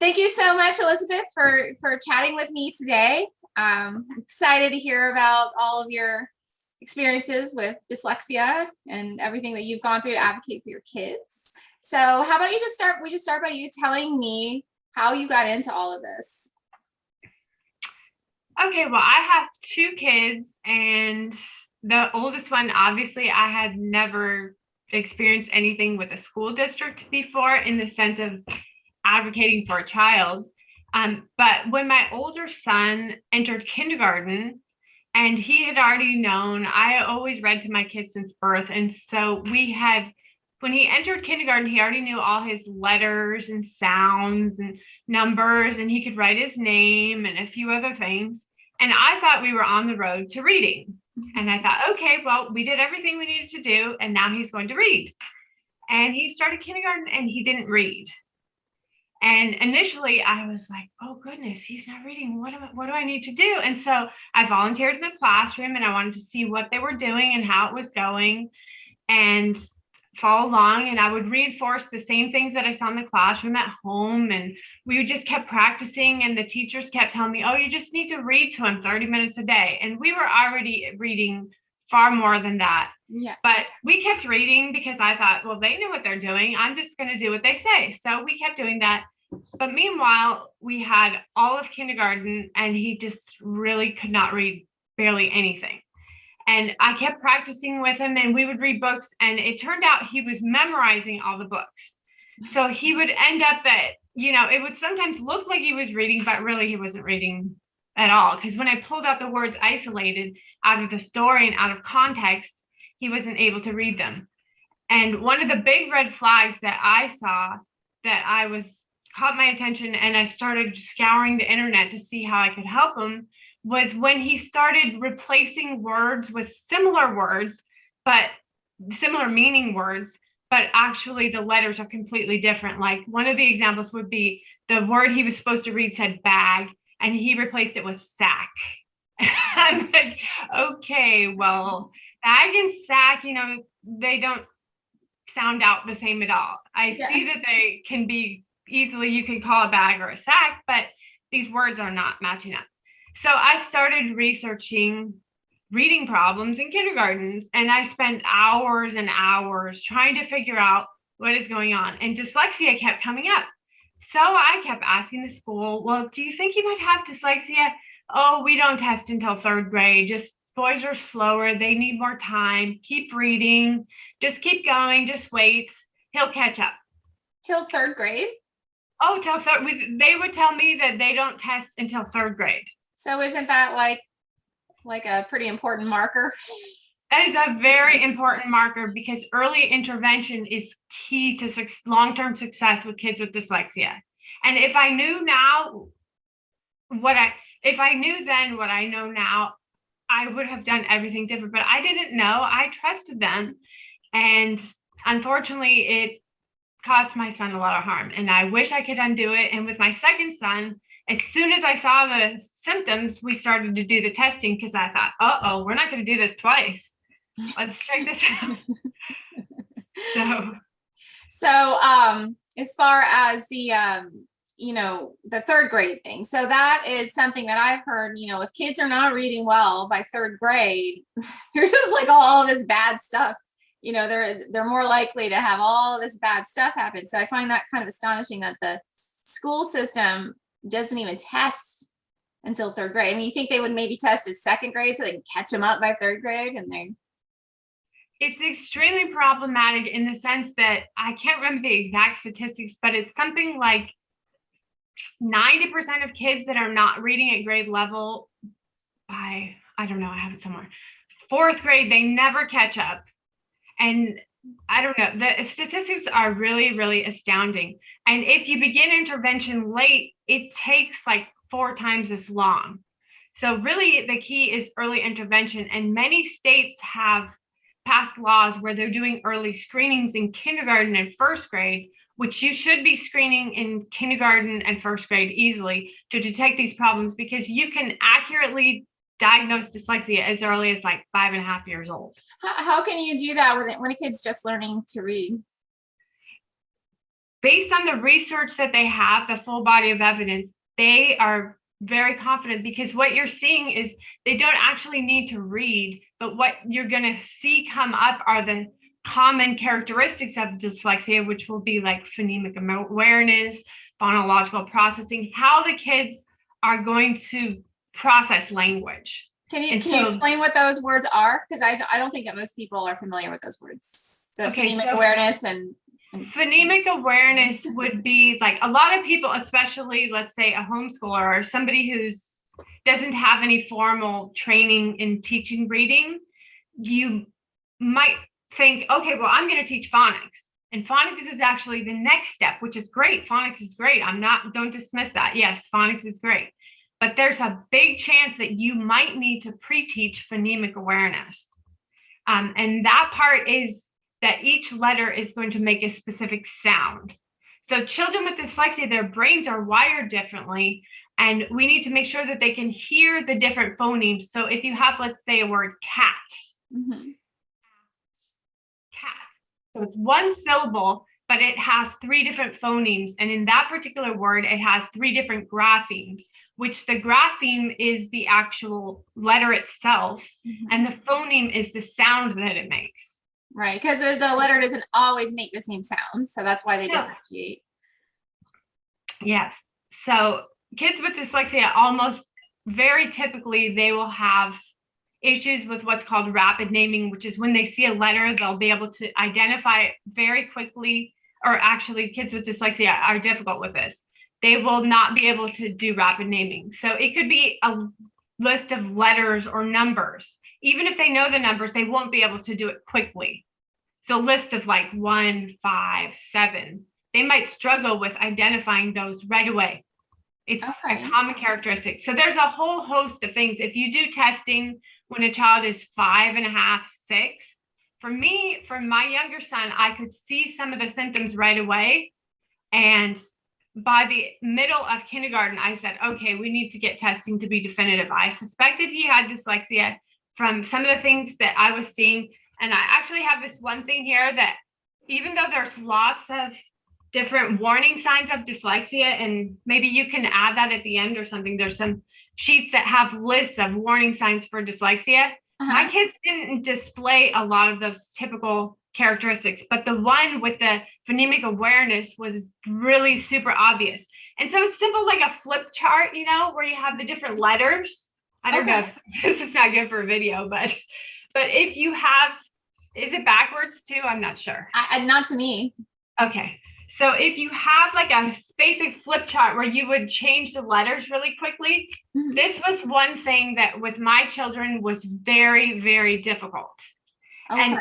Thank you so much, Elizabeth, for chatting with me today. Excited to hear about all of your experiences with dyslexia and everything that you've gone through to advocate for your kids. So how about we just start by you telling me how you got into all of this. Okay, well, I have two kids, and the oldest one, obviously, I had never experienced anything with a school district before in the sense of advocating for a child. But when my older son entered kindergarten, and he had already known, I always read to my kids since birth. And so when he entered kindergarten, he already knew all his letters and sounds and numbers, and he could write his name and a few other things. And I thought we were on the road to reading. And I thought, okay, well, we did everything we needed to do, and now he's going to read. And he started kindergarten and he didn't read. And initially I was like, oh goodness, he's not reading. What do I need to do? And so I volunteered in the classroom, and I wanted to see what they were doing and how it was going and follow along. And I would reinforce the same things that I saw in the classroom at home. And we just kept practicing, and the teachers kept telling me, oh, you just need to read to him 30 minutes a day. And we were already reading far more than that. Yeah. But we kept reading because I thought, well, they know what they're doing. I'm just going to do what they say. So we kept doing that. But meanwhile, we had all of kindergarten, and he just really could not read barely anything. And I kept practicing with him, and we would read books, and it turned out he was memorizing all the books. So he would end up that, it would sometimes look like he was reading, but really he wasn't reading at all. Because when I pulled out the words isolated out of the story and out of context, he wasn't able to read them. And one of the big red flags that I saw that caught my attention, and I started scouring the internet to see how I could help him, was when he started replacing words with similar words, but similar meaning words, but actually the letters are completely different. Like one of the examples would be the word he was supposed to read said bag, and he replaced it with sack. I'm like, okay, well, bag and sack, they don't sound out the same at all. I see that they can be easily, you can call a bag or a sack, but these words are not matching up. So I started researching reading problems in kindergartens, and I spent hours and hours trying to figure out what is going on. And dyslexia kept coming up. So I kept asking the school, well, do you think you might have dyslexia? Oh, we don't test until third grade. Just boys are slower. They need more time. Keep reading. Just keep going. Just wait. He'll catch up. Till third grade? Oh, till third. They would tell me that they don't test until third grade. So isn't that like a pretty important marker? That is a very important marker, because early intervention is key to long-term success with kids with dyslexia. And if I knew now if I knew then what I know now, I would have done everything different. But I didn't know. I trusted them, and unfortunately, it caused my son a lot of harm. And I wish I could undo it. And with my second son, as soon as I saw the symptoms, we started to do the testing, because I thought, we're not going to do this twice. Let's check this out. So as far as the, the third grade thing. So that is something that I've heard, if kids are not reading well by third grade, there's just like all of this bad stuff. They're more likely to have all this bad stuff happen. So I find that kind of astonishing that the school system doesn't even test until third grade. I mean, you think they would maybe test as second grade so they can catch them up by third grade? It's extremely problematic in the sense that I can't remember the exact statistics, but it's something like 90% of kids that are not reading at grade level by, I don't know, I have it somewhere, fourth grade, they never catch up. And I don't know, the statistics are really, really astounding. And if you begin intervention late, it takes like 4 times as long. So really the key is early intervention. And many states have passed laws where they're doing early screenings in kindergarten and first grade, which you should be screening in kindergarten and first grade easily to detect these problems, because you can accurately diagnose dyslexia as early as like 5.5 years old. How can you do that when a kid's just learning to read? based on the research that they have, the full body of evidence, they are very confident, because what you're seeing is they don't actually need to read, but what you're going to see come up are the common characteristics of dyslexia, which will be like phonemic awareness, phonological processing, how the kids are going to process language. Can you explain what those words are? Because I don't think that most people are familiar with those words. The phonemic awareness and phonemic awareness would be like a lot of people, especially let's say a homeschooler or somebody who doesn't have any formal training in teaching reading, you might think, okay, well, I'm going to teach phonics. And phonics is actually the next step, which is great. Phonics is great. Don't dismiss that. Yes, phonics is great. But there's a big chance that you might need to pre-teach phonemic awareness. And that part is that each letter is going to make a specific sound. So children with dyslexia, their brains are wired differently, and we need to make sure that they can hear the different phonemes. So if you have, let's say, a word cat, cat. So it's one syllable, but it has 3 different phonemes. And in that particular word, it has 3 different graphemes, which the grapheme is the actual letter itself, and the phoneme is the sound that it makes. Right, because the letter doesn't always make the same sound, so that's why they differentiate. Yes. So kids with dyslexia, almost very typically, they will have issues with what's called rapid naming, which is when they see a letter, they'll be able to identify it very quickly. Or actually, kids with dyslexia are difficult with this. They will not be able to do rapid naming. So it could be a list of letters or numbers. Even if they know the numbers, they won't be able to do it quickly. So a list of like 1, 5, 7, they might struggle with identifying those right away. It's a common characteristic. So there's a whole host of things. If you do testing when a child is 5.5, 6, for me, for my younger son, I could see some of the symptoms right away. And by the middle of kindergarten, I said, okay, we need to get testing to be definitive. I suspected he had dyslexia from some of the things that I was seeing. And I actually have this one thing here that even though there's lots of different warning signs of dyslexia, and maybe you can add that at the end or something, there's some sheets that have lists of warning signs for dyslexia. My kids didn't display a lot of those typical characteristics, but the one with the phonemic awareness was really super obvious. And so it's simple, like a flip chart, where you have the different letters. I don't know if this is not good for a video, but if you have, is it backwards too? I'm not sure. Not to me. Okay. So if you have like a basic flip chart where you would change the letters really quickly, this was one thing that with my children was very, very difficult. And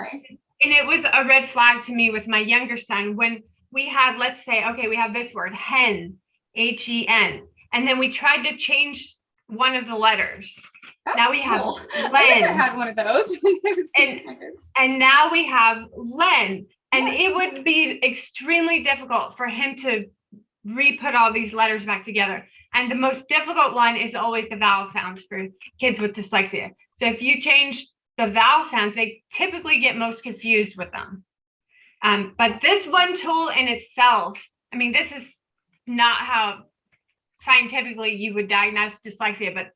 it was a red flag to me with my younger son when we had, let's say, okay, we have this word, hen, H-E-N, and then we tried to change one of the letters. That's now we have cool. Len. I wish I had one of those. and now we have Len. And it would be extremely difficult for him to re-put all these letters back together. And the most difficult one is always the vowel sounds for kids with dyslexia. So if you change the vowel sounds, they typically get most confused with them. But this one tool in itself, I mean, this is not how scientifically you would diagnose dyslexia, but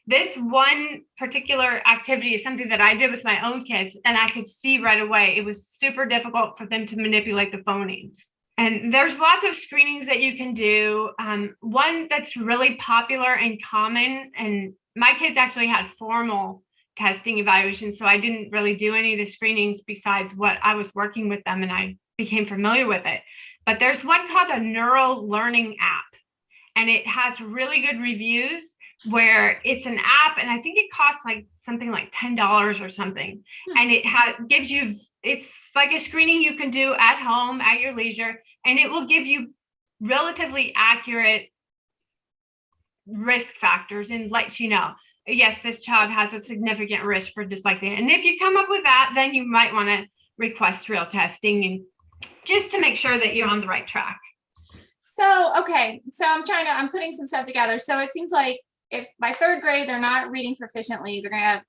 this one particular activity is something that I did with my own kids, and I could see right away it was super difficult for them to manipulate the phonemes. And there's lots of screenings that you can do. One that's really popular and common, and my kids actually had formal testing evaluations, so I didn't really do any of the screenings besides what I was working with them, and I became familiar with it. But there's one called a Neuro Learning App, and it has really good reviews, where it's an app, and I think it costs like something like $10 or something. And it gives you, it's like a screening you can do at home at your leisure, and it will give you relatively accurate risk factors and lets you know, yes, this child has a significant risk for dyslexia. And if you come up with that, then you might want to request real testing, and just to make sure that you're on the right track. So, okay. So I'm putting some stuff together. So it seems like if by 3rd grade, they're not reading proficiently, they're going to have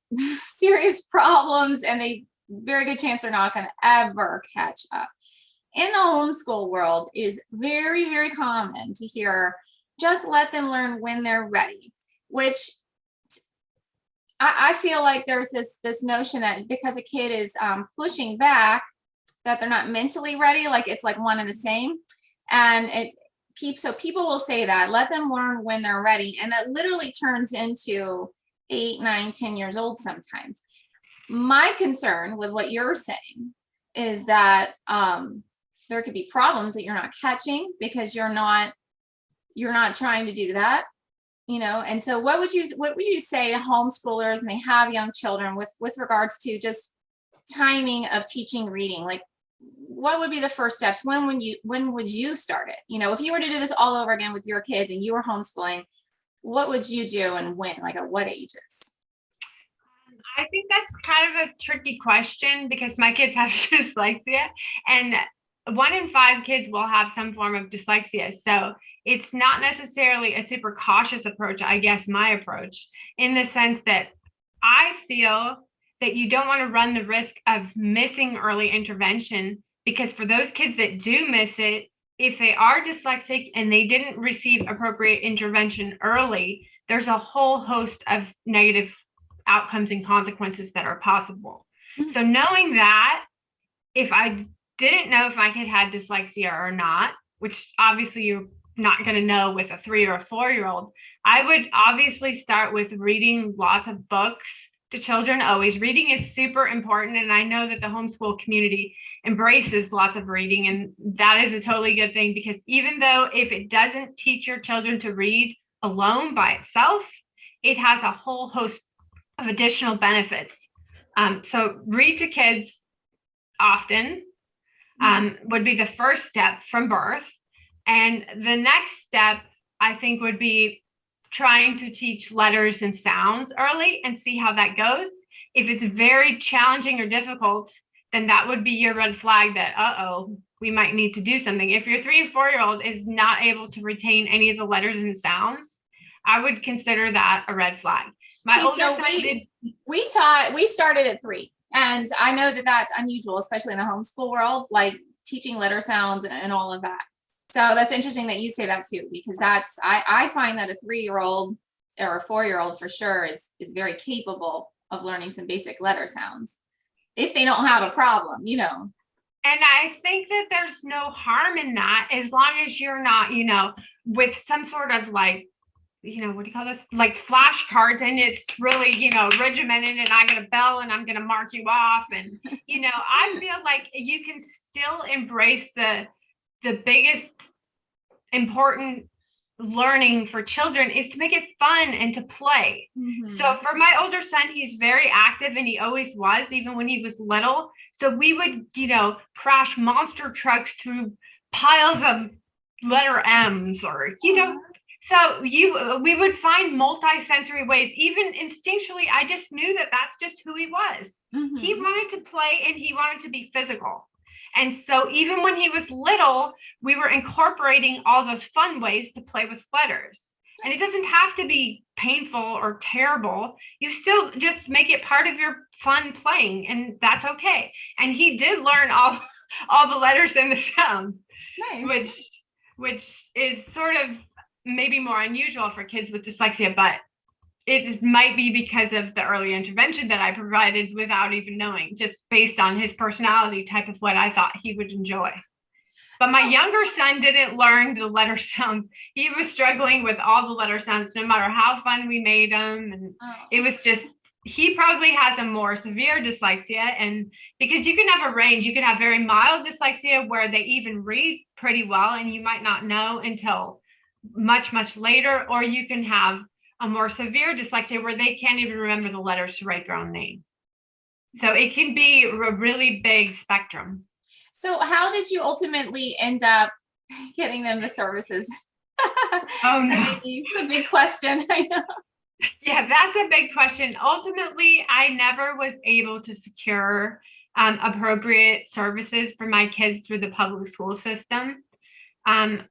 serious problems, and very good chance they're not going to ever catch up. in the homeschool world, it is very, very common to hear, just let them learn when they're ready, which I feel like there's this notion that because a kid is pushing back, that they're not mentally ready, like it's like one and the same. And so people will say that, let them learn when they're ready. And that literally turns into 8, 9, 10 years old sometimes. My concern with what you're saying is that there could be problems that you're not catching because you're not trying to do that, and so what would you say to homeschoolers and they have young children with regards to just timing of teaching reading? Like, what would be the first steps? When would you start it? If you were to do this all over again with your kids and you were homeschooling, what would you do and when? Like, at what ages? I think that's kind of a tricky question because my kids have dyslexia, and 1 in 5 kids will have some form of dyslexia. So it's not necessarily a super cautious approach, I guess, my approach, in the sense that I feel that you don't want to run the risk of missing early intervention, because for those kids that do miss it, if they are dyslexic and they didn't receive appropriate intervention early, there's a whole host of negative outcomes and consequences that are possible. Mm-hmm. So knowing that, if I didn't know if my kid had dyslexia or not, which obviously you're not going to know with a 3 or a 4-year-old, I would obviously start with reading lots of books to children. Always, reading is super important, and I know that the homeschool community embraces lots of reading, and that is a totally good thing, because even though if it doesn't teach your children to read alone by itself, it has a whole host of additional benefits. So read to kids often would be the first step from birth. And the next step, I think, would be trying to teach letters and sounds early and see how that goes. If it's very challenging or difficult, then that would be your red flag that, we might need to do something. If your 3 or 4-year-old is not able to retain any of the letters and sounds, I would consider that a red flag. My older son we started at 3. And I know that that's unusual, especially in the homeschool world, like teaching letter sounds and all of that. So that's interesting that you say that too, because I find that a 3-year-old or a 4-year-old for sure is very capable of learning some basic letter sounds if they don't have a problem, And I think that there's no harm in that, as long as you're not, with some sort of like, what do you call this? Like flashcards, and it's really, regimented, and I get a bell and I'm going to mark you off. And, I feel like you can still embrace the biggest important learning for children is to make it fun and to play. Mm-hmm. So for my older son, he's very active, and he always was, even when he was little. So we would, crash monster trucks through piles of letter M's, or, so we would find multi-sensory ways. Even instinctually, I just knew that that's just who he was. Mm-hmm. He wanted to play, and he wanted to be physical. And so even when he was little, we were incorporating all those fun ways to play with letters. And it doesn't have to be painful or terrible. You still just make it part of your fun playing, and that's okay. And he did learn all the letters and the sounds, nice. which is sort of maybe more unusual for kids with dyslexia, but it might be because of the early intervention that I provided without even knowing, just based on his personality type of what I thought he would enjoy. But my younger son didn't learn the letter sounds. He was struggling with all the letter sounds, no matter how fun we made them. And it was just, he probably has a more severe dyslexia. And because you can have a range, you can have very mild dyslexia where they even read pretty well, and you might not know until much, much later, or you can have a more severe dyslexia where they can't even remember the letters to write their own name. So it can be a really big spectrum. So how did you ultimately end up getting them the services? Oh, no. It's a big question. I know. Yeah, that's a big question. Ultimately, I never was able to secure appropriate services for my kids through the public school system.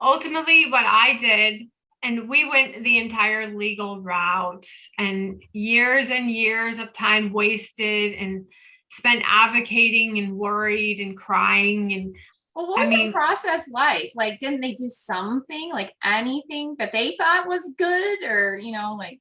Ultimately, what I did, and we went the entire legal route, and years of time wasted and spent advocating and worried and crying. And Well, what I was the mean, process like? Like, didn't they do something, like anything that they thought was good, or, like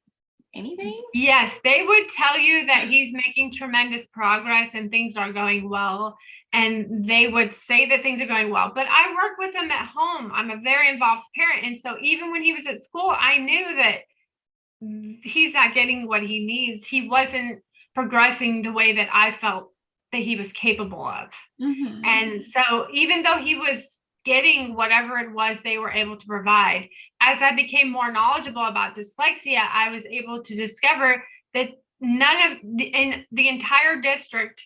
anything? yes, they would tell you that he's making tremendous progress and things are going well. And they would say that things are going well. But I work with him at home. I'm a very involved parent. And so even when he was at school, I knew that he's not getting what he needs. He wasn't progressing the way that I felt that he was capable of. Mm-hmm. And so even though he was getting whatever it was they were able to provide, as I became more knowledgeable about dyslexia, I was able to discover that in the entire district,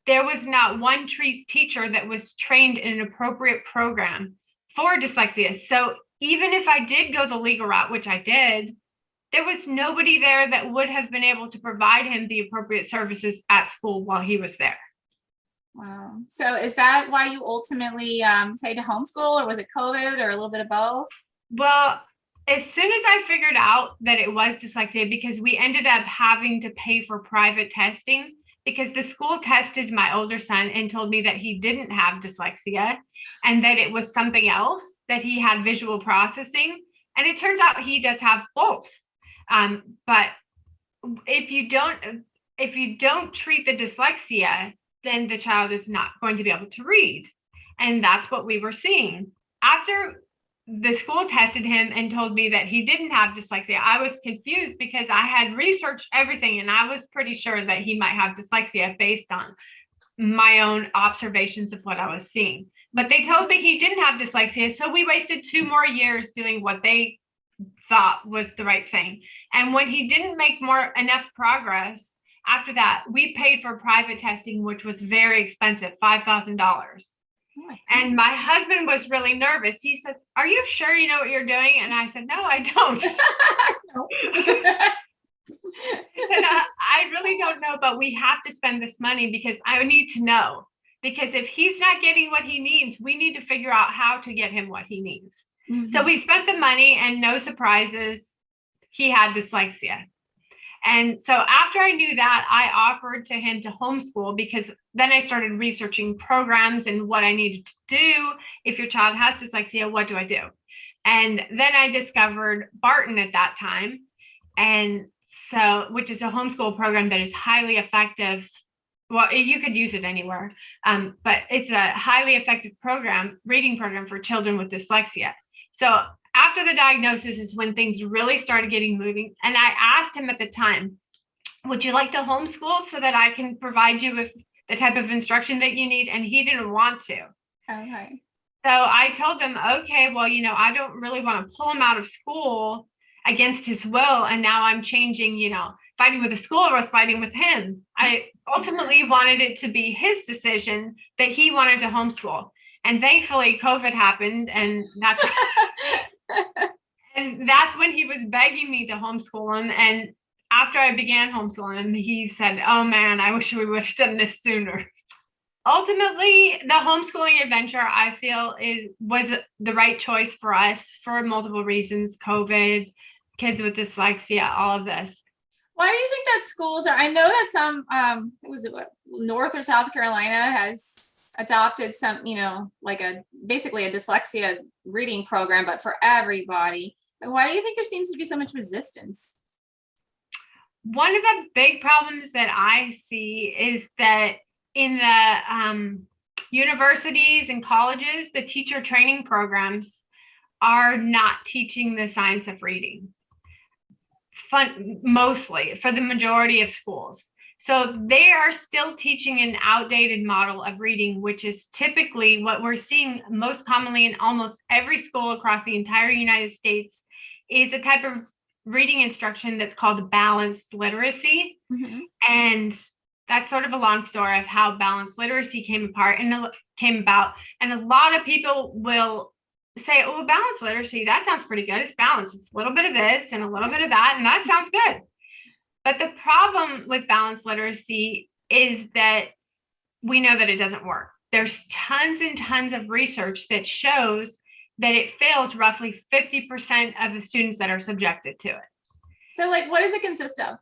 there was not one teacher that was trained in an appropriate program for dyslexia. So even if I did go the legal route, which I did, there was nobody there that would have been able to provide him the appropriate services at school while he was there. Wow. So is that why you ultimately say to homeschool, or was it COVID, or a little bit of both? Well, as soon as I figured out that it was dyslexia, because we ended up having to pay for private testing, because the school tested my older son and told me that he didn't have dyslexia and that it was something else, that he had visual processing. And it turns out he does have both. But if you don't treat the dyslexia, then the child is not going to be able to read. And that's what we were seeing. After the school tested him and told me that he didn't have dyslexia, I was confused because I had researched everything and I was pretty sure that he might have dyslexia based on my own observations of what I was seeing. But they told me he didn't have dyslexia, so we wasted 2 more years doing what they thought was the right thing. And when he didn't make enough progress, after that, we paid for private testing, which was very expensive, $5,000. Oh, and my husband was really nervous. He says, "Are you sure you know what you're doing?" And I said, "No, I don't." He said, "I really don't know, but we have to spend this money because I need to know. Because if he's not getting what he needs, we need to figure out how to get him what he needs." Mm-hmm. So we spent the money, and no surprises, he had dyslexia. And so after I knew that, I offered to him to homeschool, because then I started researching programs and what I needed to do. If your child has dyslexia, what do I do? And then I discovered Barton at that time. And so, which is a homeschool program that is highly effective. Well, you could use it anywhere, but it's a highly effective reading program for children with dyslexia. So after the diagnosis is when things really started getting moving. And I asked him at the time, "Would you like to homeschool so that I can provide you with the type of instruction that you need?" And he didn't want to. Okay. So I told him, okay, well, I don't really want to pull him out of school against his will. And now I'm changing, fighting with the school or fighting with him. I ultimately wanted it to be his decision that he wanted to homeschool. And thankfully COVID happened, and that's and that's when he was begging me to homeschool him. And after I began homeschooling him, he said, "Oh man, I wish we would have done this sooner." Ultimately, the homeschooling adventure, I feel, was the right choice for us for multiple reasons: COVID, kids with dyslexia, all of this. Why do you think that schools are? I know that some, North or South Carolina has adopted some, like basically a dyslexia reading program, but for everybody. Why do you think there seems to be so much resistance? One of the big problems that I see is that in the universities and colleges, the teacher training programs are not teaching the science of reading, mostly for the majority of schools. So they are still teaching an outdated model of reading, which is typically what we're seeing most commonly in almost every school across the entire United States, is a type of reading instruction that's called balanced literacy. Mm-hmm. And that's sort of a long story of how balanced literacy came about. And a lot of people will say, "Oh, balanced literacy, that sounds pretty good. It's balanced. It's a little bit of this and a little bit of that, and that sounds good." But the problem with balanced literacy is that we know that it doesn't work. There's tons and tons of research that shows that it fails roughly 50% of the students that are subjected to it. So, what does it consist of?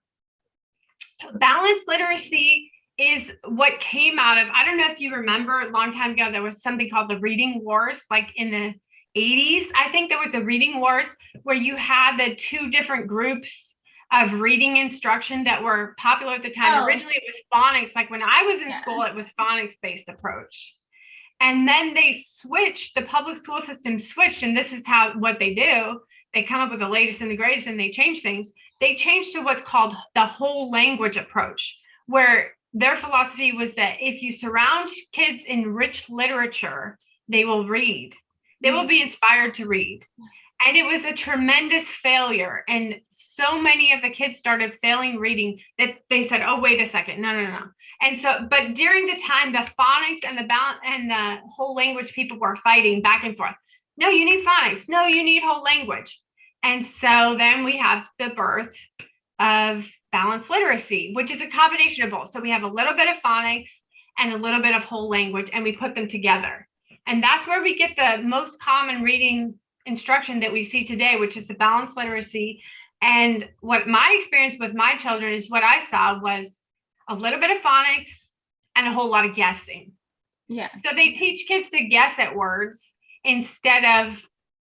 Balanced literacy is what came out of, I don't know if you remember, a long time ago, there was something called the reading wars, like in the 80s. I think there was a reading wars where you had the two different groups of reading instruction that were popular at the time. Oh. Originally, it was phonics. Like when I was in Yeah. school, it was phonics-based approach. And then they switched, the public school system switched, and this is what they do. They come up with the latest and the greatest, and they change things. They changed to what's called the whole language approach, where their philosophy was that if you surround kids in rich literature, they will read. They will be inspired to read. And it was a tremendous failure. And so many of the kids started failing reading that they said, oh, wait a second. No. And so, but during the time, the phonics and the whole language people were fighting back and forth. No, you need phonics. No, you need whole language. And so then we have the birth of balanced literacy, which is a combination of both. So we have a little bit of phonics and a little bit of whole language, and we put them together. And that's where we get the most common reading instruction that we see today, which is the balanced literacy. And what my experience with my children is, what I saw was a little bit of phonics and a whole lot of guessing. Yeah. So they teach kids to guess at words instead of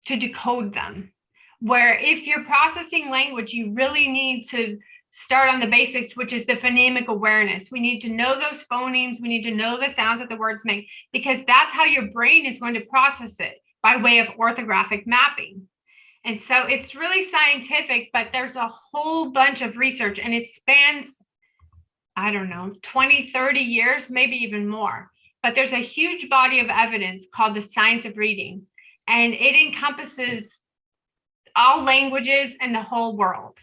to decode them. Where if you're processing language, you really need to start on the basics, which is the phonemic awareness. We need to know those phonemes. We need to know the sounds that the words make, because that's how your brain is going to process it, by way of orthographic mapping. And so it's really scientific, but there's a whole bunch of research, and it spans, I don't know, 20, 30 years, maybe even more. But there's a huge body of evidence called the science of reading, and it encompasses all languages and the whole world.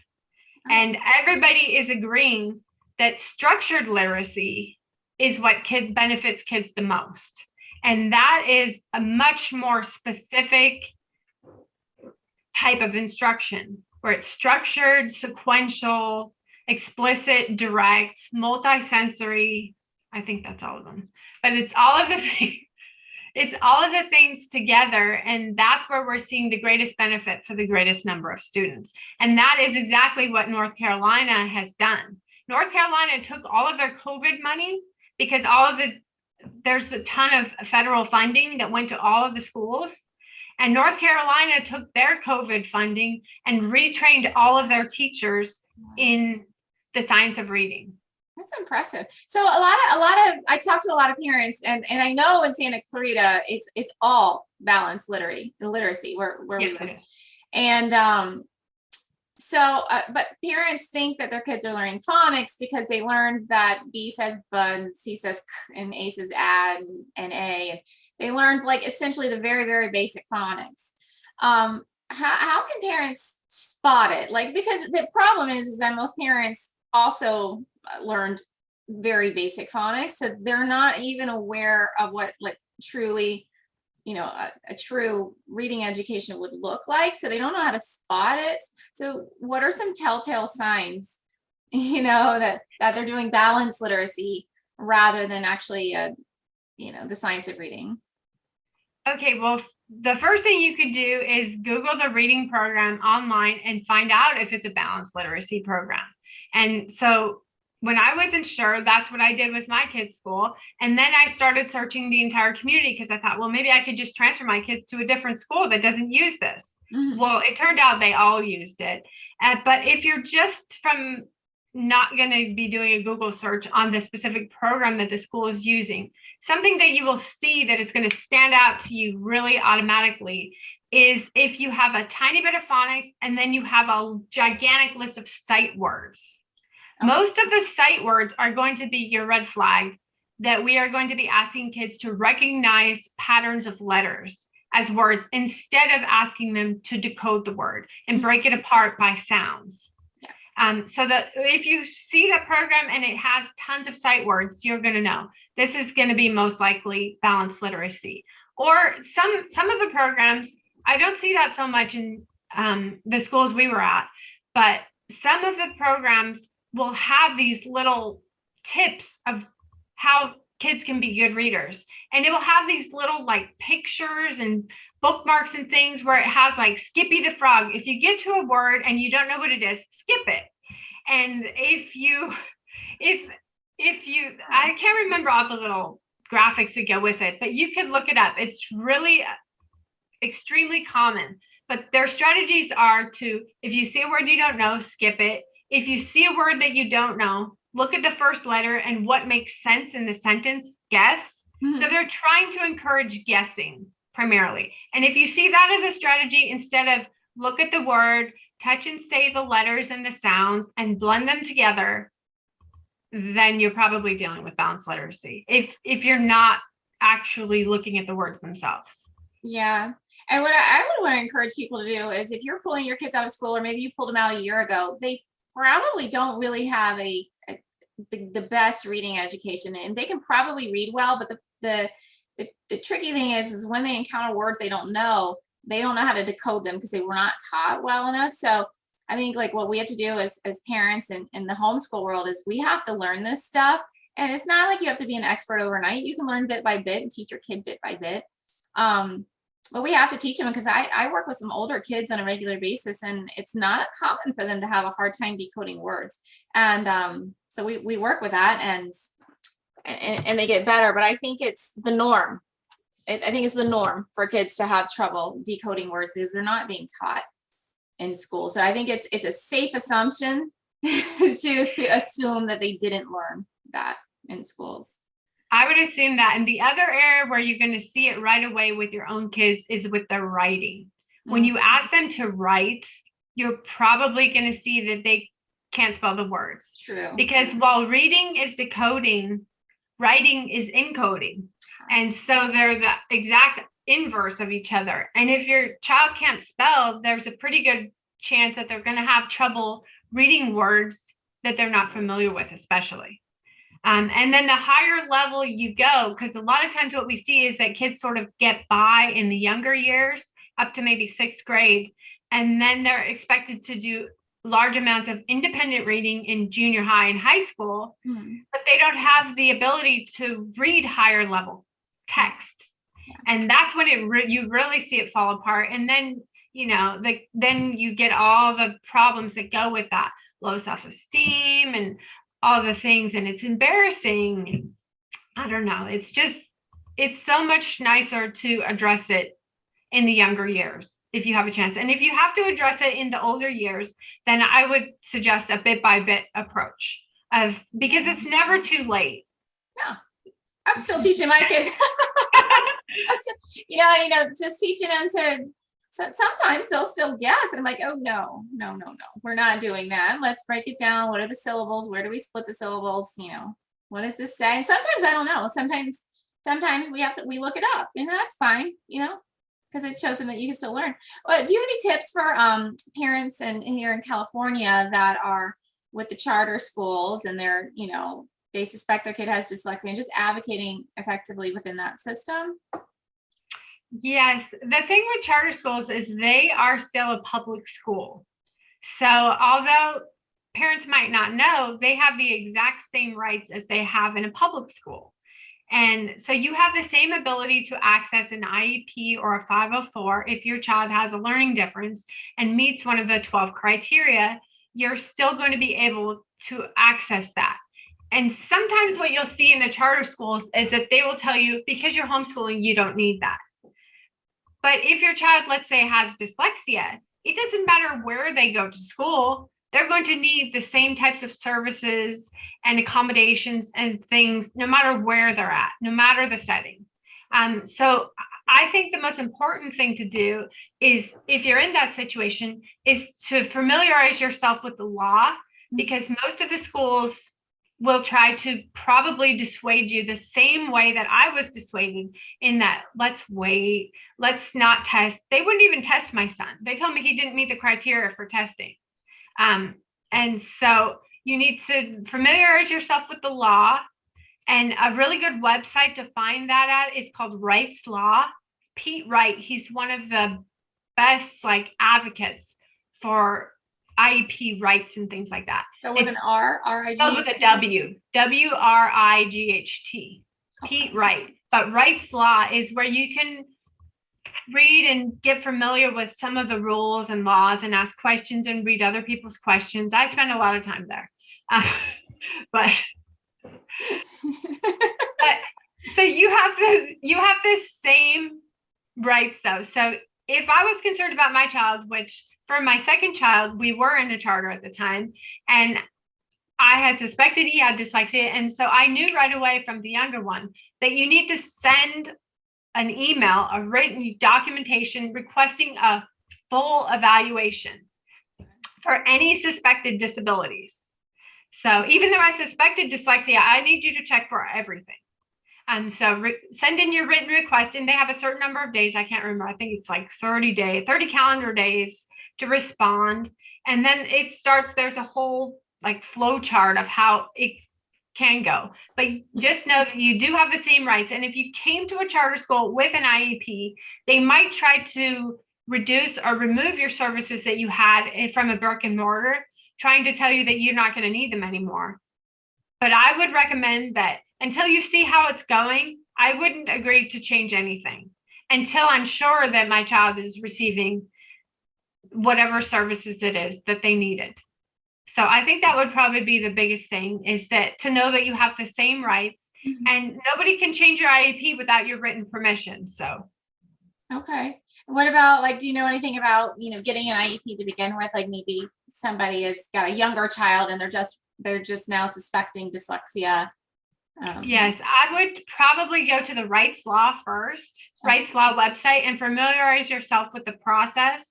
And everybody is agreeing that structured literacy is what benefits kids the most. And that is a much more specific type of instruction, where it's structured, sequential, explicit, direct, multisensory. I think that's all of them. But it's all of the things. It's all of the things together, and that's where we're seeing the greatest benefit for the greatest number of students. And that is exactly what North Carolina has done. North Carolina took all of their COVID money, because there's a ton of federal funding that went to all of the schools. And North Carolina took their COVID funding and retrained all of their teachers in the science of reading. That's impressive. So a lot of I talk to a lot of parents, and I know in Santa Clarita it's all balanced literacy where Yes, we live. And but parents think that their kids are learning phonics because they learned that B says bud, C says k, and A says add, and A. They learned like essentially the very, very basic phonics. How can parents spot it? Like, because the problem is that most parents also learned very basic phonics, so they're not even aware of what like truly, a true reading education would look like. So they don't know how to spot it. So what are some telltale signs, that they're doing balanced literacy rather than actually, the science of reading? Okay, well, the first thing you could do is Google the reading program online and find out if it's a balanced literacy program. And so when I wasn't sure, that's what I did with my kids' school. And then I started searching the entire community, because I thought, well, maybe I could just transfer my kids to a different school that doesn't use this. Mm-hmm. Well, it turned out they all used it. But if you're just not going to be doing a Google search on the specific program that the school is using, something that you will see that is going to stand out to you really automatically is if you have a tiny bit of phonics and then you have a gigantic list of sight words. Most of the sight words are going to be your red flag, that we are going to be asking kids to recognize patterns of letters as words instead of asking them to decode the word and break it apart by sounds. So that if you see the program and it has tons of sight words, you're going to know this is going to be most likely balanced literacy. Or some of the programs, I don't see that so much in the schools we were at, but some of the programs will have these little tips of how kids can be good readers. And it will have these little like pictures and bookmarks and things where it has like Skippy the Frog. If you get to a word and you don't know what it is, skip it. And if I can't remember all the little graphics that go with it, but you could look it up. It's really extremely common. But their strategies are to, if you see a word you don't know, skip it. If you see a word that you don't know, look at the first letter and what makes sense in the sentence, guess. Mm-hmm. So they're trying to encourage guessing primarily. And if you see that as a strategy, instead of look at the word, touch and say the letters and the sounds and blend them together, then you're probably dealing with balanced literacy. If you're not actually looking at the words themselves. Yeah. And what I would want to encourage people to do is, if you're pulling your kids out of school, or maybe you pulled them out a year ago, they probably don't really have the best reading education, and they can probably read well, but the tricky thing is when they encounter words they don't know how to decode them because they were not taught well enough. So I think like what we have to do as parents in the homeschool world is we have to learn this stuff. And it's not like you have to be an expert overnight. You can learn bit by bit and teach your kid bit by bit. But we have to teach them, because I work with some older kids on a regular basis, and it's not common for them to have a hard time decoding words. And so we work with that, and they get better. But I think it's the norm. I think it's the norm for kids to have trouble decoding words because they're not being taught in school. So I think it's a safe assumption to assume that they didn't learn that in schools. I would assume that. And the other area where you're going to see it right away with your own kids is with their writing. When you ask them to write, you're probably going to see that they can't spell the words. True. Because while reading is decoding, writing is encoding. And so they're the exact inverse of each other. And if your child can't spell, there's a pretty good chance that they're going to have trouble reading words that they're not familiar with, especially. And then the higher level you go, because a lot of times what we see is that kids sort of get by in the younger years up to maybe 6th grade, and then they're expected to do large amounts of independent reading in junior high and high school, but they don't have the ability to read higher level text. And that's when you really see it fall apart. And then, then you get all the problems that go with that, low self-esteem and all the things, and it's embarrassing. I don't know. It's so much nicer to address it in the younger years if you have a chance. And if you have to address it in the older years, then I would suggest a bit by bit approach because it's never too late. No, I'm still teaching my kids. Just teaching them to. So sometimes they'll still guess, and I'm like, oh no, we're not doing that. Let's break it down. What are the syllables? Where do we split the syllables? What does this say? Sometimes I don't know. Sometimes we look it up, and that's fine, because it shows them that you can still learn. But do you have any tips for parents here in California that are with the charter schools, and they're, they suspect their kid has dyslexia, and just advocating effectively within that system? Yes, the thing with charter schools is they are still a public school. So although parents might not know, they have the exact same rights as they have in a public school. And so you have the same ability to access an IEP or a 504 if your child has a learning difference and meets one of the 12 criteria. You're still going to be able to access that. And sometimes what you'll see in the charter schools is that they will tell you, because you're homeschooling, you don't need that. But if your child, let's say, has dyslexia, it doesn't matter where they go to school, they're going to need the same types of services and accommodations and things, no matter where they're at, no matter the setting. So I think the most important thing to do is, if you're in that situation, is to familiarize yourself with the law, because most of the schools will try to probably dissuade you the same way that I was dissuaded, in that let's wait, let's not test. They wouldn't even test my son. They told me he didn't meet the criteria for testing. And so you need to familiarize yourself with the law, and a really good website to find that at is called Wright's Law. Pete Wright, he's one of the best advocates for IEP rights and things like that. So with an R, R-I-G? Oh, with a W, W-R-I-G-H-T, Pete Wright. But Wright's Law is where you can read and get familiar with some of the rules and laws and ask questions and read other people's questions. I spend a lot of time there. But But, so you have the same rights though. So if I was concerned about my child, which for my second child, we were in a charter at the time, and I had suspected he had dyslexia. And so I knew right away from the younger one that you need to send an email, a written documentation requesting a full evaluation for any suspected disabilities. So even though I suspected dyslexia, I need you to check for everything. So send in your written request, and they have a certain number of days. I can't remember. I think it's like 30 calendar days to respond. And then it starts, there's a whole like flow chart of how it can go. But just know that you do have the same rights. And if you came to a charter school with an IEP, they might try to reduce or remove your services that you had from a brick and mortar, trying to tell you that you're not going to need them anymore. But I would recommend that until you see how it's going, I wouldn't agree to change anything until I'm sure that my child is receiving whatever services it is that they needed. So I think that would probably be the biggest thing, is that to know that you have the same rights, and nobody can change your IEP without your written permission. So. Okay. What about, like, do you know anything about, getting an IEP to begin with? Like maybe somebody has got a younger child and they're just now suspecting dyslexia. Yes, I would probably go to the Rights Law first, Rights Law website, and familiarize yourself with the process,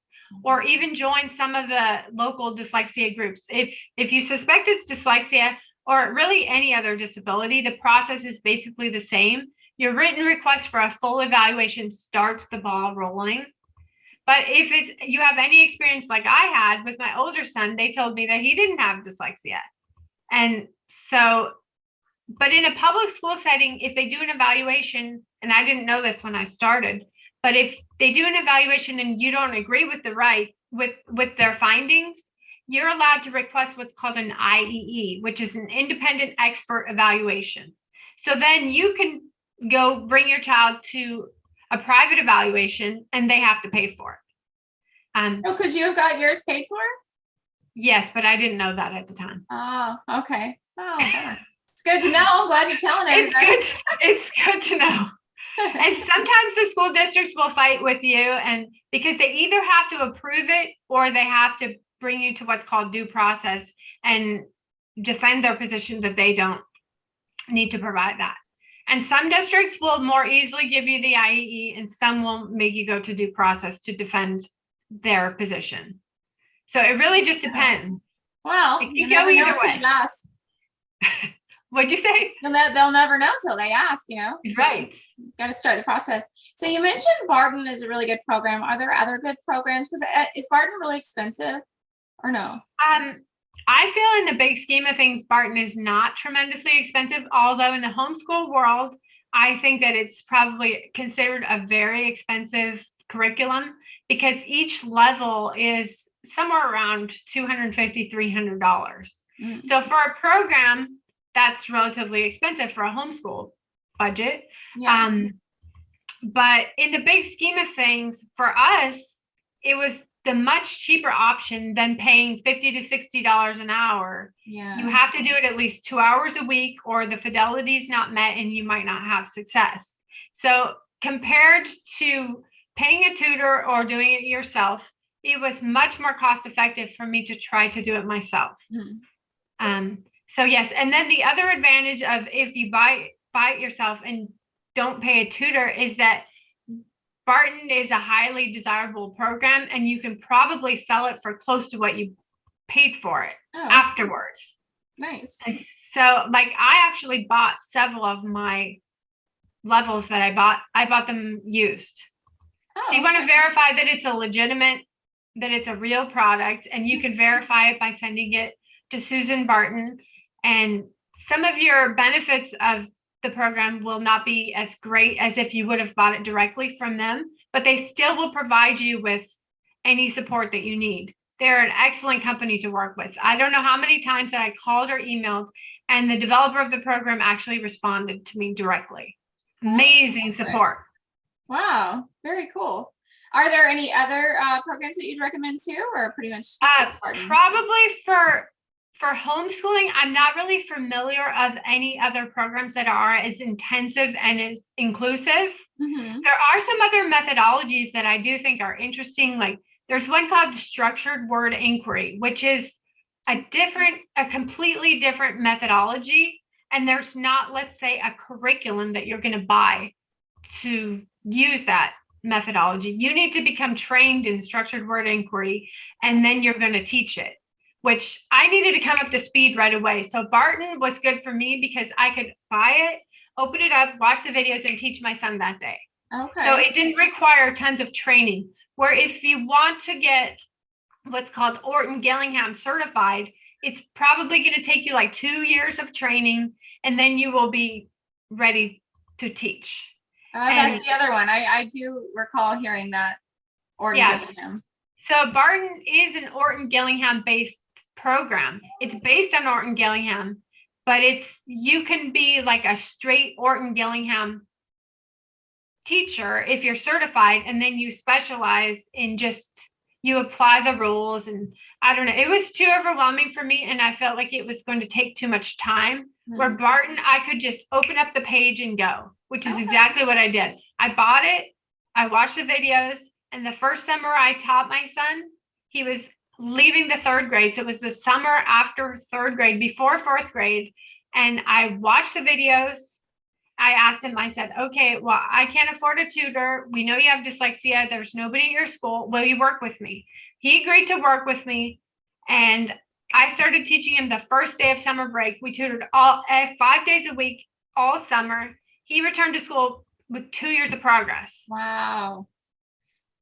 or even join some of the local dyslexia groups. If you suspect it's dyslexia or really any other disability, the process is basically the same. Your written request for a full evaluation starts the ball rolling. But if you have any experience like I had with my older son, they told me that he didn't have dyslexia. And so, but in a public school setting, if they do an evaluation, and I didn't know this when I started, but if they do an evaluation and you don't agree with with their findings, you're allowed to request what's called an IEE, which is an independent expert evaluation. So then you can go bring your child to a private evaluation, and they have to pay for it. Because you got yours paid for? Yes, but I didn't know that at the time. Oh, okay. Oh, it's good to know. I'm glad you're telling everybody. It's good to know. And sometimes the school districts will fight with you, and because they either have to approve it or they have to bring you to what's called due process and defend their position that they don't need to provide that. And some districts will more easily give you the IEE, and some will make you go to due process to defend their position. So it really just depends. Well, you go either way. What'd you say? They'll never know till they ask, So right. Got to start the process. So you mentioned Barton is a really good program. Are there other good programs? Because is Barton really expensive or no? I feel in the big scheme of things, Barton is not tremendously expensive, although in the homeschool world, I think that it's probably considered a very expensive curriculum, because each level is somewhere around $250, $300. So for a program, that's relatively expensive for a homeschool budget. Yeah. But in the big scheme of things, for us, it was the much cheaper option than paying $50 to $60 an hour. Yeah. You have to do it at least 2 hours a week, or the fidelity is not met and you might not have success. So compared to paying a tutor or doing it yourself, it was much more cost effective for me to try to do it myself. So yes, and then the other advantage of if you buy it yourself and don't pay a tutor is that Barton is a highly desirable program, and you can probably sell it for close to what you paid for it afterwards. Nice. And so, like, I actually bought several of my levels that I bought them used. So you want to verify that it's that it's a real product, and you can verify it by sending it to Susan Barton. And some of your benefits of the program will not be as great as if you would have bought it directly from them, but they still will provide you with any support that you need. They're an excellent company to work with. I don't know how many times that I called or emailed, and the developer of the program actually responded to me directly. Amazing support. Wow, very cool. Are there any other programs that you'd recommend too, or pretty much? Probably For homeschooling, I'm not really familiar of any other programs that are as intensive and as inclusive. Mm-hmm. There are some other methodologies that I do think are interesting. Like there's one called structured word inquiry, which is a completely different methodology. And there's not, let's say, a curriculum that you're going to buy to use that methodology. You need to become trained in structured word inquiry, and then you're going to teach it, which I needed to come up to speed right away. So Barton was good for me because I could buy it, open it up, watch the videos, and teach my son that day. Okay. So it didn't require tons of training. Where if you want to get what's called Orton-Gillingham certified, it's probably going to take you like 2 years of training, and then you will be ready to teach. That's the other one. I do recall hearing that. Orton-Gillingham. So Barton is an Orton-Gillingham based program. It's based on Orton-Gillingham, but you can be like a straight Orton-Gillingham teacher if you're certified, and then you specialize in you apply the rules. And I don't know, it was too overwhelming for me, and I felt like it was going to take too much time. Mm-hmm. Where Barton, I could just open up the page and go, which is exactly what I did. I bought it, I watched the videos, and the first summer I taught my son, he was leaving the 3rd grade. So it was the summer after 3rd grade, before 4th grade. And I watched the videos. I asked him, I said, okay, well, I can't afford a tutor. We know you have dyslexia. There's nobody at your school. Will you work with me? He agreed to work with me. And I started teaching him the first day of summer break. We tutored 5 days a week, all summer. He returned to school with 2 years of progress. Wow.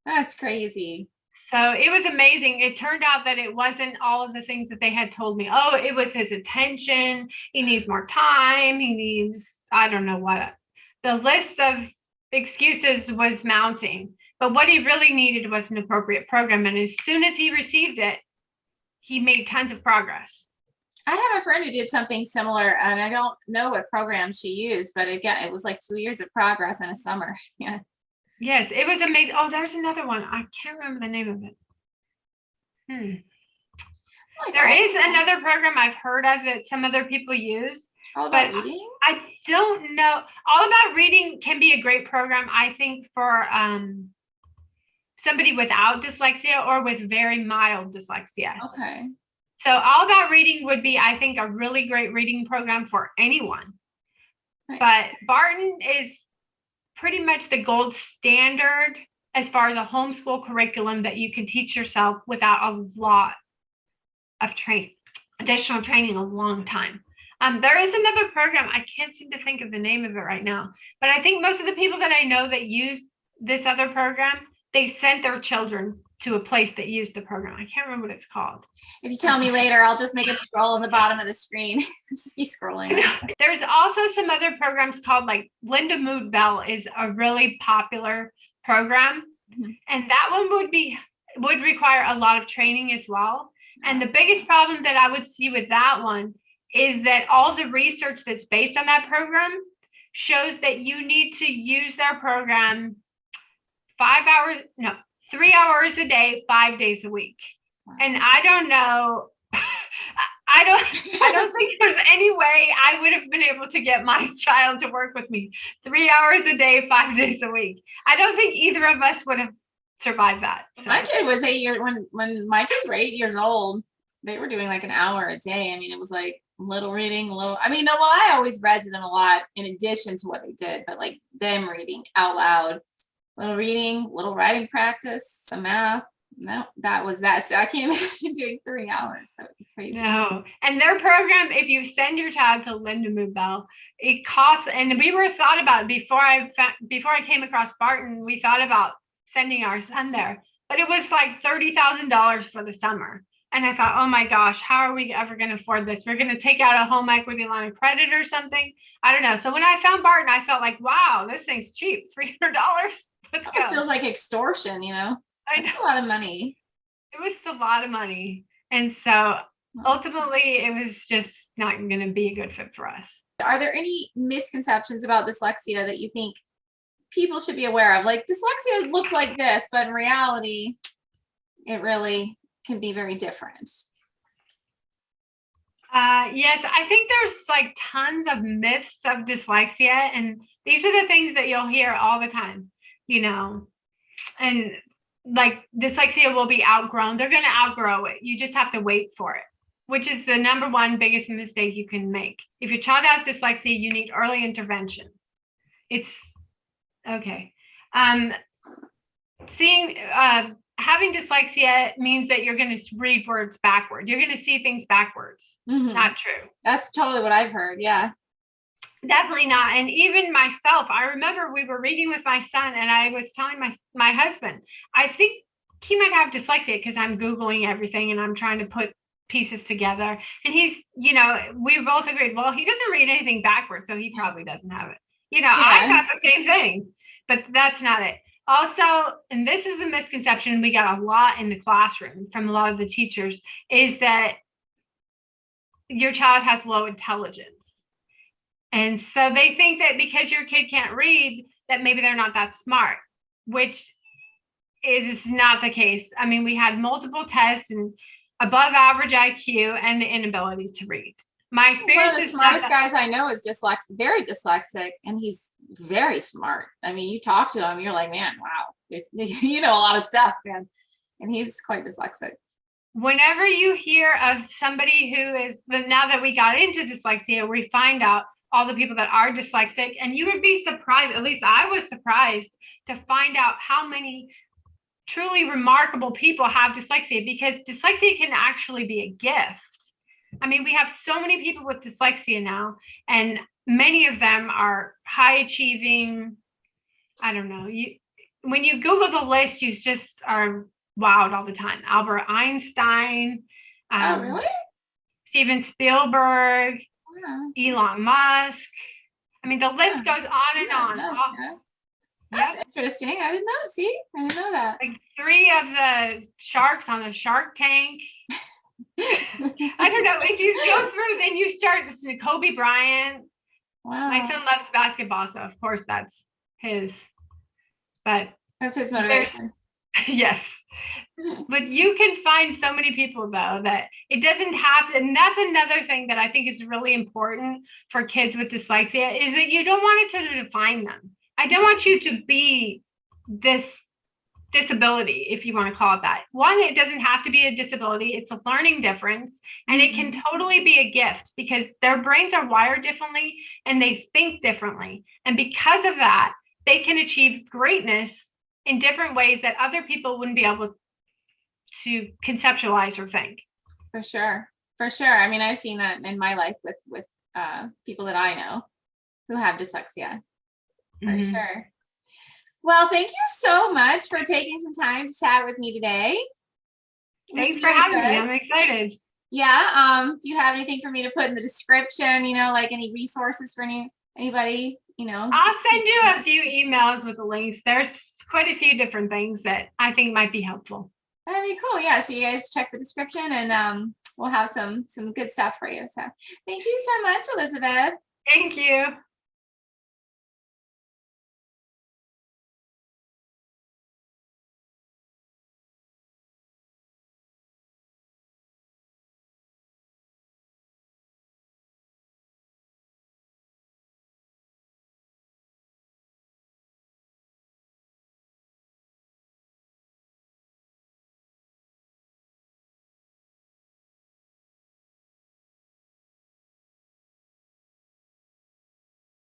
That's crazy. So it was amazing. It turned out that it wasn't all of the things that they had told me. Oh, it was his attention. He needs more time. He needs, I don't know what. The list of excuses was mounting. But what he really needed was an appropriate program. And as soon as he received it, he made tons of progress. I have a friend who did something similar, and I don't know what program she used, but again, it was like 2 years of progress in a summer. Yeah. Yes, it was amazing. Oh, there's another one. I can't remember the name of it. There is another program I've heard of that some other people use. All About Reading? I don't know. All About Reading can be a great program, I think, for somebody without dyslexia or with very mild dyslexia. Okay. So All About Reading would be, I think, a really great reading program for anyone. Nice. But Barton is pretty much the gold standard as far as a homeschool curriculum that you can teach yourself without a lot of additional training, a long time. There is another program. I can't seem to think of the name of it right now, but I think most of the people that I know that use this other program, they sent their children to a place that used the program. I can't remember what it's called. If you tell me later, I'll just make it scroll on the bottom of the screen. Just be scrolling. There's also some other programs called, like, Linda Mood Bell is a really popular program. Mm-hmm. And that one would require a lot of training as well. And the biggest problem that I would see with that one is that all the research that's based on that program shows that you need to use their program 3 hours a day, 5 days a week. Wow. And I don't know. I don't think there's any way I would have been able to get my child to work with me 3 hours a day, 5 days a week. I don't think either of us would have survived that. So. My kid was 8 years when my kids were 8 years old. They were doing like an hour a day. I mean, it was like little reading, I always read to them a lot in addition to what they did, but like them reading out loud, little reading, little writing practice, some math. No, that was that. So I can't imagine doing 3 hours. That would be crazy. No. And their program, if you send your child to Linda Mood Bell, it costs, and we were thought about before I came across Barton, we thought about sending our son there, but it was like $30,000 for the summer. And I thought, oh my gosh, how are we ever going to afford this? We're going to take out a home equity line of credit or something. I don't know. So when I found Barton, I felt like, wow, this thing's cheap. $300. Let's go. It feels like extortion, I know. That's a lot of money. It was a lot of money. And so ultimately, it was just not going to be a good fit for us. Are there any misconceptions about dyslexia that you think people should be aware of? Like, dyslexia looks like this, but in reality, it really can be very different. Yes, I think there's like tons of myths of dyslexia, and these are the things that you'll hear all the time, you know, and like dyslexia will be outgrown. They're going to outgrow it. You just have to wait for it, which is the number one biggest mistake you can make. If your child has dyslexia, you need early intervention. It's okay. Having dyslexia means that you're going to read words backward. You're going to see things backwards. Not true. That's totally what I've heard. Yeah. Definitely not. And even myself, I remember we were reading with my son, and I was telling my husband, I think he might have dyslexia because I'm Googling everything and I'm trying to put pieces together. And he's, we both agreed, well, he doesn't read anything backwards, so he probably doesn't have it. I thought the same thing, but that's not it. Also, and this is a misconception we got a lot in the classroom from a lot of the teachers, is that your child has low intelligence. And so they think that because your kid can't read, that maybe they're not that smart, which is not the case. I mean, we had multiple tests and above average IQ and the inability to read. My experience one of the smartest guys I know is very dyslexic, and he's very smart. I mean, you talk to him, you're like, man, wow, you know a lot of stuff, man. And he's quite dyslexic. Whenever you hear of somebody who is, now that we got into dyslexia, we find out all the people that are dyslexic, and you would be surprised, at least I was surprised to find out how many truly remarkable people have dyslexia, because dyslexia can actually be a gift. I mean, we have so many people with dyslexia now, and many of them are high achieving. I don't know. When you Google the list, you just are wowed all the time. Albert Einstein. Oh, really? Steven Spielberg. Elon Musk. I mean, the list goes on and on. That's interesting. I didn't know. See, I didn't know that. Like 3 of the sharks on the Shark Tank. I don't know. If you go through, then you start to Kobe Bryant. Wow. My son loves basketball, so of course that's his. But that's his motivation. Yes. But you can find so many people, though, that it doesn't have to, and that's another thing that I think is really important for kids with dyslexia, is that you don't want it to define them. I don't want you to be this disability, if you want to call it that. One, it doesn't have to be a disability. It's a learning difference, and it can totally be a gift because their brains are wired differently and they think differently. And because of that, they can achieve greatness in different ways that other people wouldn't be able to conceptualize or think. For sure. I mean, I've seen that in my life with people that I know who have dyslexia. For sure. Well, thank you so much for taking some time to chat with me today. Thanks for having me. I'm excited. Yeah. Do you have anything for me to put in the description? Like any resources for anybody? I'll send you a few emails with the links. There's quite a few different things that I think might be helpful. That'd be cool. Yeah. So you guys check the description, and we'll have some good stuff for you. So thank you so much, Elizabeth. Thank you.